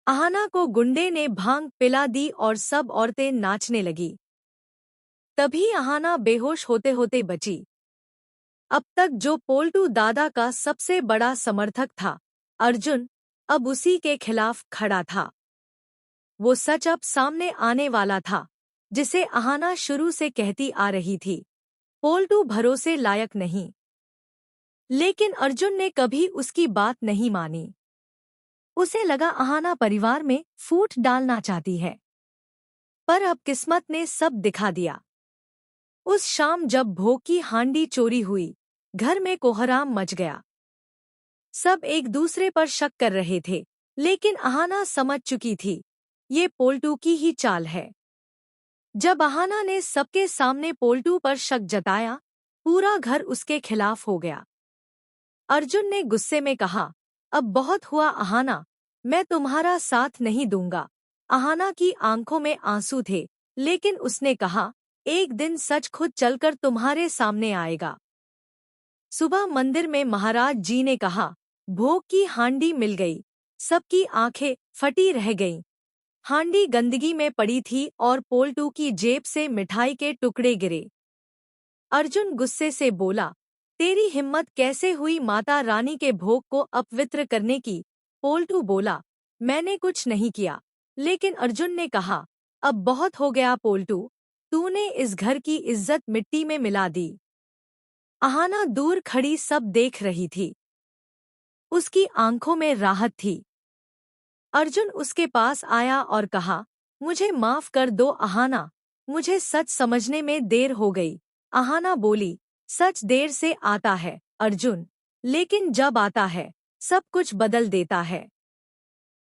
अहाना को गुंडे ने भांग पिला दी और सब औरतें नाचने लगी। तभी अहाना बेहोश होते होते बची। अब तक जो पोल्टू दादा का सबसे बड़ा समर्थक था, अर्जुन, अब उसी के खिलाफ खड़ा था। वो सच अब सामने आने वाला था, जिसे अहाना शुरू से कहती आ रही थी, पोल्टू भरोसे लायक नहीं। लेकिन अर्जुन ने कभी उसकी बात नहीं मानी। उसे लगा अहाना परिवार में फूट डालना चाहती है। पर अब किस्मत ने सब दिखा दिया। उस शाम जब भोग की हांडी चोरी हुई, घर में कोहराम मच गया। सब एक दूसरे पर शक कर रहे थे, लेकिन अहाना समझ चुकी थी, ये पोल्टू की ही चाल है। जब अहाना ने सबके सामने पोल्टू पर शक जताया, पूरा घर उसके खिलाफ हो गया। अर्जुन ने गुस्से में कहा, अब बहुत हुआ अहाना, मैं तुम्हारा साथ नहीं दूंगा। अहाना की आंखों में आंसू थे, लेकिन उसने कहा, एक दिन सच खुद चलकर तुम्हारे सामने आएगा। सुबह मंदिर में महाराज जी ने कहा, भोग की हांडी मिल गई। सबकी आंखें फटी रह गईं। हांडी गंदगी में पड़ी थी और पोल्टू की जेब से मिठाई के टुकड़े गिरे। अर्जुन गुस्से से बोला, तेरी हिम्मत कैसे हुई माता रानी के भोग को अपवित्र करने की? पोल्टू बोला, मैंने कुछ नहीं किया। लेकिन अर्जुन ने कहा, अब बहुत हो गया पोल्टू, तूने इस घर की इज्जत मिट्टी में मिला दी। अहाना दूर खड़ी सब देख रही थी। उसकी आंखों में राहत थी। अर्जुन उसके पास आया और कहा, मुझे माफ कर दो अहाना, मुझे सच समझने में देर हो गई। अहाना बोली, सच देर से आता है अर्जुन, लेकिन जब आता है सब कुछ बदल देता है।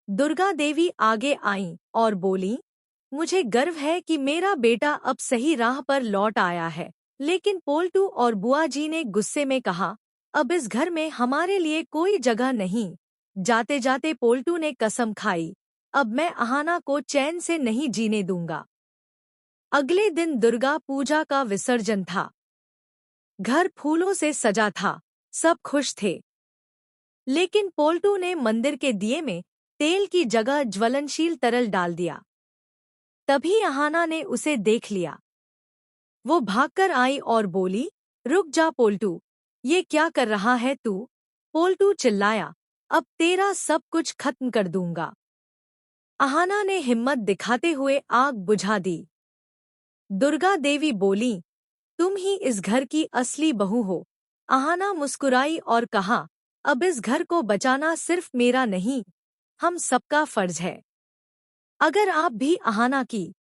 दुर्गा देवी आगे आईं और बोली, मुझे गर्व है कि मेरा बेटा अब सही राह पर लौट आया है। लेकिन पोल्टू और बुआ जी ने गुस्से में कहा, अब इस घर में हमारे लिए कोई जगह नहीं। जाते जाते पोल्टू ने कसम खाई, अब मैं अहाना को चैन से नहीं जीने दूंगा। अगले दिन दुर्गा पूजा का विसर्जन था। घर फूलों से सजा था, सब खुश थे। लेकिन पोल्टू ने मंदिर के दिए में तेल की जगह ज्वलनशील तरल डाल दिया। तभी अहाना ने उसे देख लिया। वो भागकर आई और बोली, रुक जा पोल्टू, ये क्या कर रहा है तू? पोल्टू चिल्लाया, अब तेरा सब कुछ खत्म कर दूंगा। अहाना ने हिम्मत दिखाते हुए आग बुझा दी। दुर्गा देवी बोली, तुम ही इस घर की असली बहू हो। अहाना मुस्कुराई और कहा, अब इस घर को बचाना सिर्फ मेरा नहीं, हम सबका फर्ज है। अगर आप भी अहाना की